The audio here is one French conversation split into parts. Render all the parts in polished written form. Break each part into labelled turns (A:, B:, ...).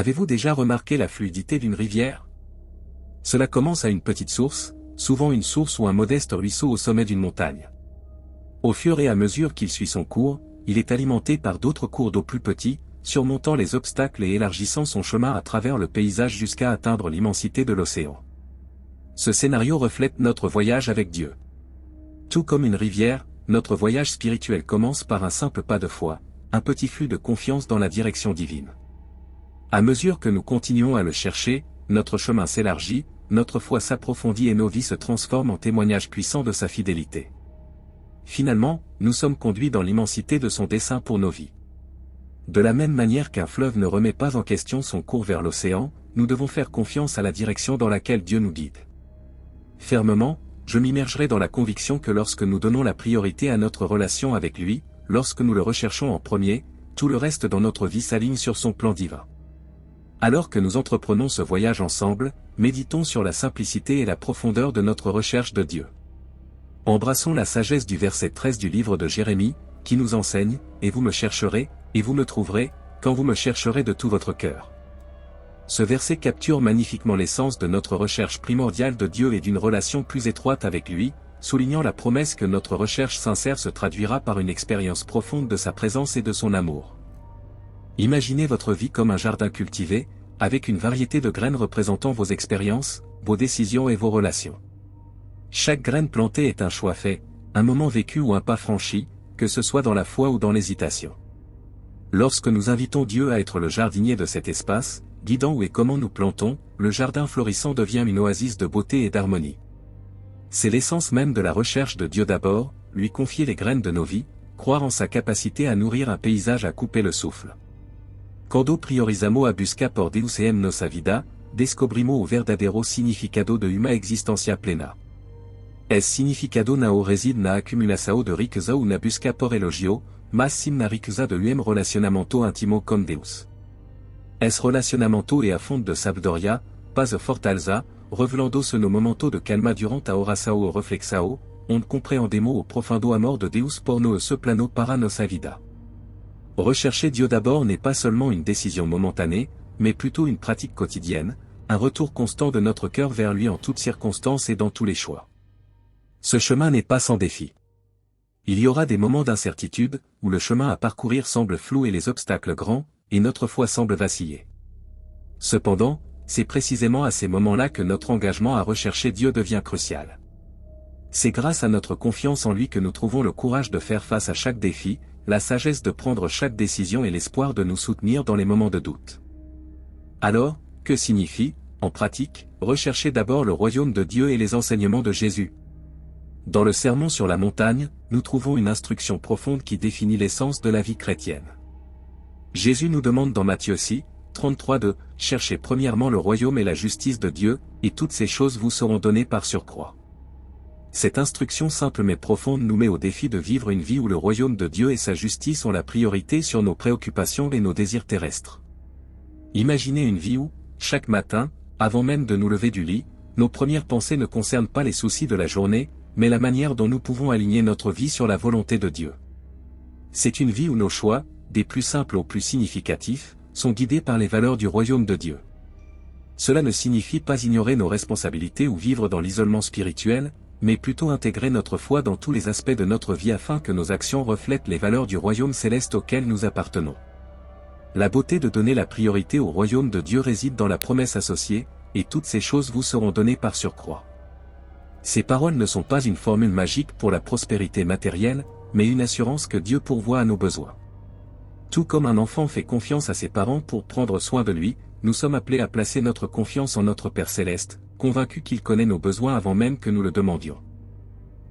A: Avez-vous déjà remarqué la fluidité d'une rivière? Cela commence à une petite source, souvent une source ou un modeste ruisseau au sommet d'une montagne. Au fur et à mesure qu'il suit son cours, il est alimenté par d'autres cours d'eau plus petits, surmontant les obstacles et élargissant son chemin à travers le paysage jusqu'à atteindre l'immensité de l'océan. Ce scénario reflète notre voyage avec Dieu. Tout comme une rivière, notre voyage spirituel commence par un simple pas de foi, un petit flux de confiance dans la direction divine. À mesure que nous continuons à le chercher, notre chemin s'élargit, notre foi s'approfondit et nos vies se transforment en témoignages puissants de sa fidélité. Finalement, nous sommes conduits dans l'immensité de son dessein pour nos vies. De la même manière qu'un fleuve ne remet pas en question son cours vers l'océan, nous devons faire confiance à la direction dans laquelle Dieu nous guide. Fermement, je m'immergerai dans la conviction que lorsque nous donnons la priorité à notre relation avec lui, lorsque nous le recherchons en premier, tout le reste dans notre vie s'aligne sur son plan divin. Alors que nous entreprenons ce voyage ensemble, méditons sur la simplicité et la profondeur de notre recherche de Dieu. Embrassons la sagesse du verset 13 du livre de Jérémie, qui nous enseigne, « Et vous me chercherez, et vous me trouverez, quand vous me chercherez de tout votre cœur. » Ce verset capture magnifiquement l'essence de notre recherche primordiale de Dieu et d'une relation plus étroite avec lui, soulignant la promesse que notre recherche sincère se traduira par une expérience profonde de sa présence et de son amour. Imaginez votre vie comme un jardin cultivé, avec une variété de graines représentant vos expériences, vos décisions et vos relations. Chaque graine plantée est un choix fait, un moment vécu ou un pas franchi, que ce soit dans la foi ou dans l'hésitation. Lorsque nous invitons Dieu à être le jardinier de cet espace, guidant où et comment nous plantons, le jardin florissant devient une oasis de beauté et d'harmonie. C'est l'essence même de la recherche de Dieu d'abord, lui confier les graines de nos vies, croire en sa capacité à nourrir un paysage à couper le souffle. Quando priorizamo a buscar por Deus em nossa vida, descobrimos o verdadeiro significado de uma existência plena. Es significado não reside na acumulação de riqueza ou na busca por elogio, mas sim na riqueza de um relacionamento íntimo com Deus. Es relacionamento é a fonte de sabedoria, pas a fortaleza, revelando-se no momento de calma durante a oração ou reflexão, onde compreendemos o profundo amor de Deus por nous ce plano para nossa vida. Rechercher Dieu d'abord n'est pas seulement une décision momentanée, mais plutôt une pratique quotidienne, un retour constant de notre cœur vers lui en toutes circonstances et dans tous les choix. Ce chemin n'est pas sans défi. Il y aura des moments d'incertitude, où le chemin à parcourir semble flou et les obstacles grands, et notre foi semble vaciller. Cependant, c'est précisément à ces moments-là que notre engagement à rechercher Dieu devient crucial. C'est grâce à notre confiance en lui que nous trouvons le courage de faire face à chaque défi, la sagesse de prendre chaque décision et l'espoir de nous soutenir dans les moments de doute. Alors, que signifie, en pratique, rechercher d'abord le royaume de Dieu et les enseignements de Jésus? Dans le Sermon sur la montagne, nous trouvons une instruction profonde qui définit l'essence de la vie chrétienne. Jésus nous demande dans Matthieu 6, 33 de « Cherchez premièrement le royaume et la justice de Dieu, et toutes ces choses vous seront données par surcroît. » Cette instruction simple mais profonde nous met au défi de vivre une vie où le royaume de Dieu et sa justice ont la priorité sur nos préoccupations et nos désirs terrestres. Imaginez une vie où, chaque matin, avant même de nous lever du lit, nos premières pensées ne concernent pas les soucis de la journée, mais la manière dont nous pouvons aligner notre vie sur la volonté de Dieu. C'est une vie où nos choix, des plus simples aux plus significatifs, sont guidés par les valeurs du royaume de Dieu. Cela ne signifie pas ignorer nos responsabilités ou vivre dans l'isolement spirituel, mais plutôt intégrer notre foi dans tous les aspects de notre vie afin que nos actions reflètent les valeurs du royaume céleste auquel nous appartenons. La beauté de donner la priorité au royaume de Dieu réside dans la promesse associée, et toutes ces choses vous seront données par surcroît. Ces paroles ne sont pas une formule magique pour la prospérité matérielle, mais une assurance que Dieu pourvoit à nos besoins. Tout comme un enfant fait confiance à ses parents pour prendre soin de lui, nous sommes appelés à placer notre confiance en notre Père Céleste, convaincus qu'il connaît nos besoins avant même que nous le demandions.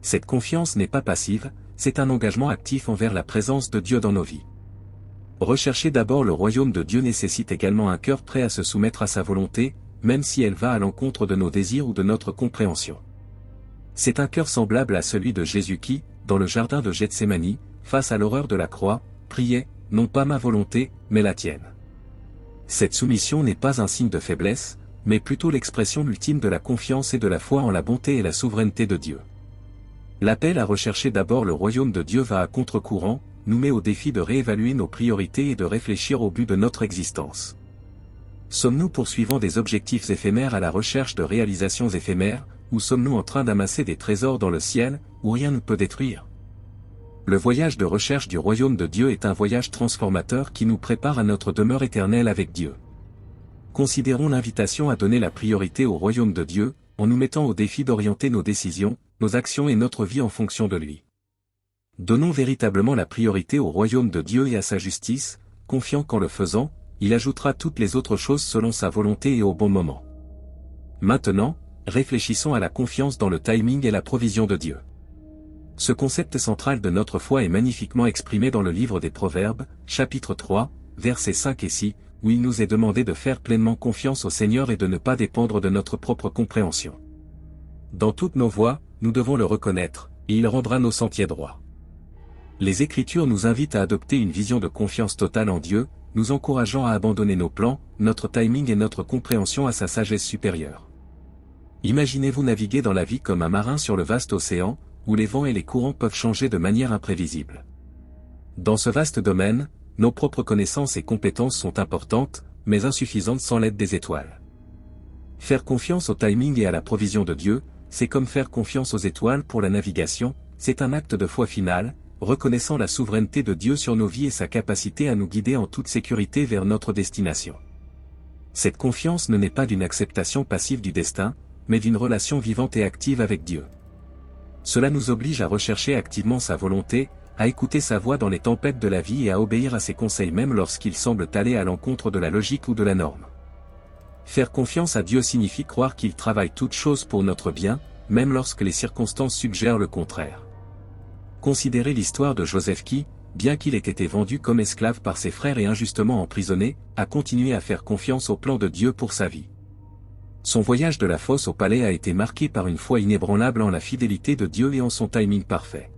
A: Cette confiance n'est pas passive, c'est un engagement actif envers la présence de Dieu dans nos vies. Rechercher d'abord le royaume de Dieu nécessite également un cœur prêt à se soumettre à sa volonté, même si elle va à l'encontre de nos désirs ou de notre compréhension. C'est un cœur semblable à celui de Jésus qui, dans le jardin de Gethsémani, face à l'horreur de la croix, priait, « Non pas ma volonté, mais la tienne ». Cette soumission n'est pas un signe de faiblesse, mais plutôt l'expression ultime de la confiance et de la foi en la bonté et la souveraineté de Dieu. L'appel à rechercher d'abord le royaume de Dieu va à contre-courant, nous met au défi de réévaluer nos priorités et de réfléchir au but de notre existence. Sommes-nous poursuivant des objectifs éphémères à la recherche de réalisations éphémères, ou sommes-nous en train d'amasser des trésors dans le ciel, où rien ne peut détruire? Le voyage de recherche du royaume de Dieu est un voyage transformateur qui nous prépare à notre demeure éternelle avec Dieu. Considérons l'invitation à donner la priorité au royaume de Dieu, en nous mettant au défi d'orienter nos décisions, nos actions et notre vie en fonction de lui. Donnons véritablement la priorité au royaume de Dieu et à sa justice, confiant qu'en le faisant, il ajoutera toutes les autres choses selon sa volonté et au bon moment. Maintenant, réfléchissons à la confiance dans le timing et la provision de Dieu. Ce concept central de notre foi est magnifiquement exprimé dans le livre des Proverbes, chapitre 3, versets 5 et 6, où il nous est demandé de faire pleinement confiance au Seigneur et de ne pas dépendre de notre propre compréhension. Dans toutes nos voies, nous devons le reconnaître, et il rendra nos sentiers droits. Les Écritures nous invitent à adopter une vision de confiance totale en Dieu, nous encourageant à abandonner nos plans, notre timing et notre compréhension à sa sagesse supérieure. Imaginez-vous naviguer dans la vie comme un marin sur le vaste océan, où les vents et les courants peuvent changer de manière imprévisible. Dans ce vaste domaine, nos propres connaissances et compétences sont importantes, mais insuffisantes sans l'aide des étoiles. Faire confiance au timing et à la provision de Dieu, c'est comme faire confiance aux étoiles pour la navigation, c'est un acte de foi final, reconnaissant la souveraineté de Dieu sur nos vies et sa capacité à nous guider en toute sécurité vers notre destination. Cette confiance ne naît pas d'une acceptation passive du destin, mais d'une relation vivante et active avec Dieu. Cela nous oblige à rechercher activement sa volonté, à écouter sa voix dans les tempêtes de la vie et à obéir à ses conseils même lorsqu'ils semblent aller à l'encontre de la logique ou de la norme. Faire confiance à Dieu signifie croire qu'il travaille toutes choses pour notre bien, même lorsque les circonstances suggèrent le contraire. Considérez l'histoire de Joseph qui, bien qu'il ait été vendu comme esclave par ses frères et injustement emprisonné, a continué à faire confiance au plan de Dieu pour sa vie. Son voyage de la fosse au palais a été marqué par une foi inébranlable en la fidélité de Dieu et en son timing parfait.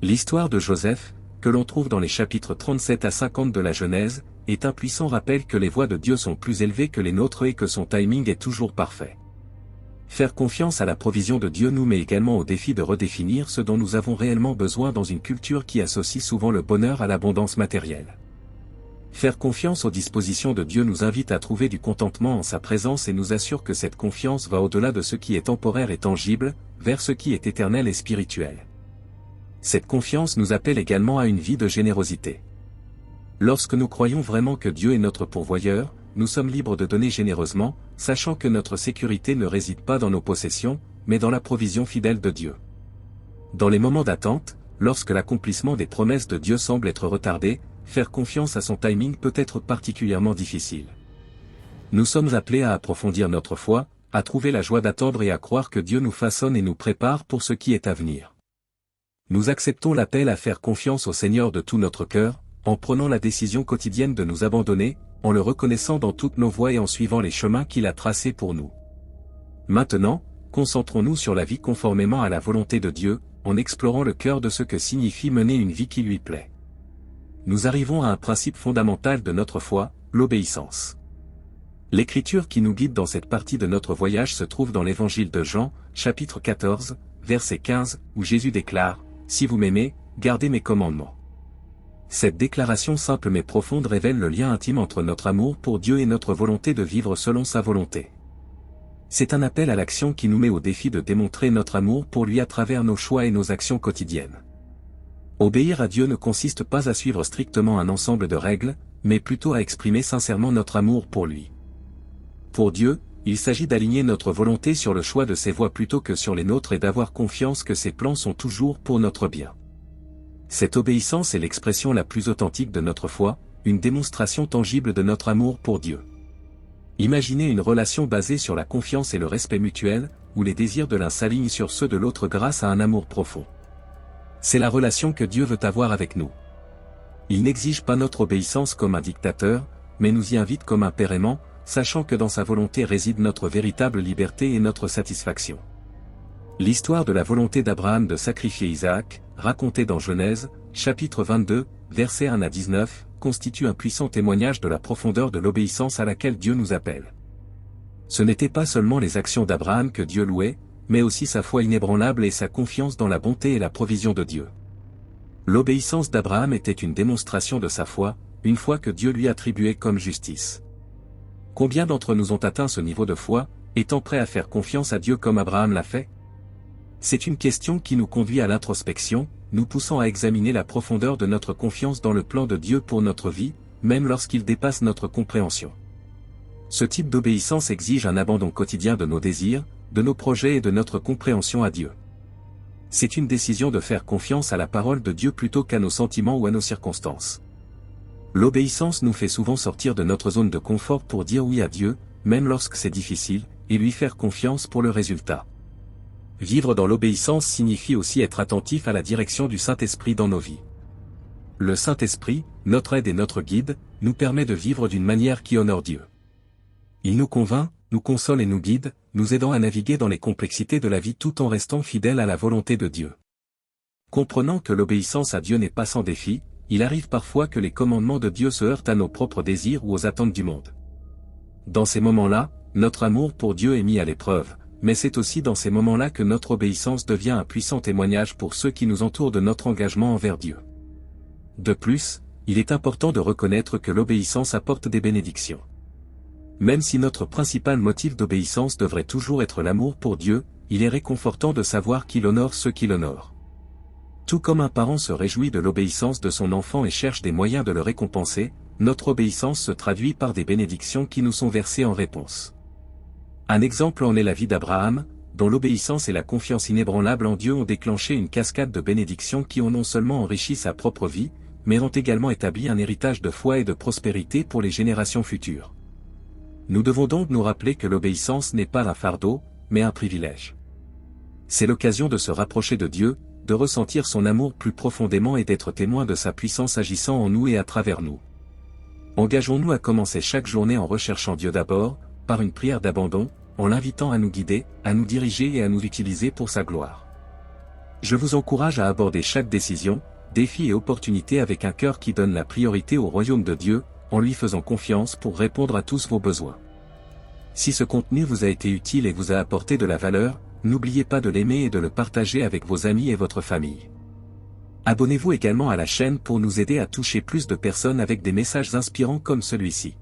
A: L'histoire de Joseph, que l'on trouve dans les chapitres 37 à 50 de la Genèse, est un puissant rappel que les voies de Dieu sont plus élevées que les nôtres et que son timing est toujours parfait. Faire confiance à la provision de Dieu nous met également au défi de redéfinir ce dont nous avons réellement besoin dans une culture qui associe souvent le bonheur à l'abondance matérielle. Faire confiance aux dispositions de Dieu nous invite à trouver du contentement en sa présence et nous assure que cette confiance va au-delà de ce qui est temporaire et tangible, vers ce qui est éternel et spirituel. Cette confiance nous appelle également à une vie de générosité. Lorsque nous croyons vraiment que Dieu est notre pourvoyeur, nous sommes libres de donner généreusement, sachant que notre sécurité ne réside pas dans nos possessions, mais dans la provision fidèle de Dieu. Dans les moments d'attente, lorsque l'accomplissement des promesses de Dieu semble être retardé, faire confiance à son timing peut être particulièrement difficile. Nous sommes appelés à approfondir notre foi, à trouver la joie d'attendre et à croire que Dieu nous façonne et nous prépare pour ce qui est à venir. Nous acceptons l'appel à faire confiance au Seigneur de tout notre cœur, en prenant la décision quotidienne de nous abandonner, en le reconnaissant dans toutes nos voies et en suivant les chemins qu'il a tracés pour nous. Maintenant, concentrons-nous sur la vie conformément à la volonté de Dieu, en explorant le cœur de ce que signifie mener une vie qui lui plaît. Nous arrivons à un principe fondamental de notre foi, l'obéissance. L'écriture qui nous guide dans cette partie de notre voyage se trouve dans l'évangile de Jean, chapitre 14, verset 15, où Jésus déclare « Si vous m'aimez, gardez mes commandements ». Cette déclaration simple mais profonde révèle le lien intime entre notre amour pour Dieu et notre volonté de vivre selon sa volonté. C'est un appel à l'action qui nous met au défi de démontrer notre amour pour lui à travers nos choix et nos actions quotidiennes. Obéir à Dieu ne consiste pas à suivre strictement un ensemble de règles, mais plutôt à exprimer sincèrement notre amour pour lui. Pour Dieu, il s'agit d'aligner notre volonté sur le choix de ses voies plutôt que sur les nôtres et d'avoir confiance que ses plans sont toujours pour notre bien. Cette obéissance est l'expression la plus authentique de notre foi, une démonstration tangible de notre amour pour Dieu. Imaginez une relation basée sur la confiance et le respect mutuel, où les désirs de l'un s'alignent sur ceux de l'autre grâce à un amour profond. C'est la relation que Dieu veut avoir avec nous. Il n'exige pas notre obéissance comme un dictateur, mais nous y invite comme un père aimant, sachant que dans sa volonté réside notre véritable liberté et notre satisfaction. L'histoire de la volonté d'Abraham de sacrifier Isaac, racontée dans Genèse, chapitre 22, versets 1 à 19, constitue un puissant témoignage de la profondeur de l'obéissance à laquelle Dieu nous appelle. Ce n'étaient pas seulement les actions d'Abraham que Dieu louait, mais aussi sa foi inébranlable et sa confiance dans la bonté et la provision de Dieu. L'obéissance d'Abraham était une démonstration de sa foi, une foi que Dieu lui attribuait comme justice. Combien d'entre nous ont atteint ce niveau de foi, étant prêts à faire confiance à Dieu comme Abraham l'a fait? C'est une question qui nous conduit à l'introspection, nous poussant à examiner la profondeur de notre confiance dans le plan de Dieu pour notre vie, même lorsqu'il dépasse notre compréhension. Ce type d'obéissance exige un abandon quotidien de nos désirs, de nos projets et de notre compréhension à Dieu. C'est une décision de faire confiance à la parole de Dieu plutôt qu'à nos sentiments ou à nos circonstances. L'obéissance nous fait souvent sortir de notre zone de confort pour dire oui à Dieu, même lorsque c'est difficile, et lui faire confiance pour le résultat. Vivre dans l'obéissance signifie aussi être attentif à la direction du Saint-Esprit dans nos vies. Le Saint-Esprit, notre aide et notre guide, nous permet de vivre d'une manière qui honore Dieu. Il nous convainc, nous console et nous guide, nous aidant à naviguer dans les complexités de la vie tout en restant fidèles à la volonté de Dieu. Comprenant que l'obéissance à Dieu n'est pas sans défi, il arrive parfois que les commandements de Dieu se heurtent à nos propres désirs ou aux attentes du monde. Dans ces moments-là, notre amour pour Dieu est mis à l'épreuve, mais c'est aussi dans ces moments-là que notre obéissance devient un puissant témoignage pour ceux qui nous entourent de notre engagement envers Dieu. De plus, il est important de reconnaître que l'obéissance apporte des bénédictions. Même si notre principal motif d'obéissance devrait toujours être l'amour pour Dieu, il est réconfortant de savoir qu'il honore ceux qui l'honorent. Tout comme un parent se réjouit de l'obéissance de son enfant et cherche des moyens de le récompenser, notre obéissance se traduit par des bénédictions qui nous sont versées en réponse. Un exemple en est la vie d'Abraham, dont l'obéissance et la confiance inébranlable en Dieu ont déclenché une cascade de bénédictions qui ont non seulement enrichi sa propre vie, mais ont également établi un héritage de foi et de prospérité pour les générations futures. Nous devons donc nous rappeler que l'obéissance n'est pas un fardeau, mais un privilège. C'est l'occasion de se rapprocher de Dieu, de ressentir son amour plus profondément et d'être témoin de sa puissance agissant en nous et à travers nous. Engageons-nous à commencer chaque journée en recherchant Dieu d'abord, par une prière d'abandon, en l'invitant à nous guider, à nous diriger et à nous utiliser pour sa gloire. Je vous encourage à aborder chaque décision, défi et opportunité avec un cœur qui donne la priorité au royaume de Dieu, en lui faisant confiance pour répondre à tous vos besoins. Si ce contenu vous a été utile et vous a apporté de la valeur, n'oubliez pas de l'aimer et de le partager avec vos amis et votre famille. Abonnez-vous également à la chaîne pour nous aider à toucher plus de personnes avec des messages inspirants comme celui-ci.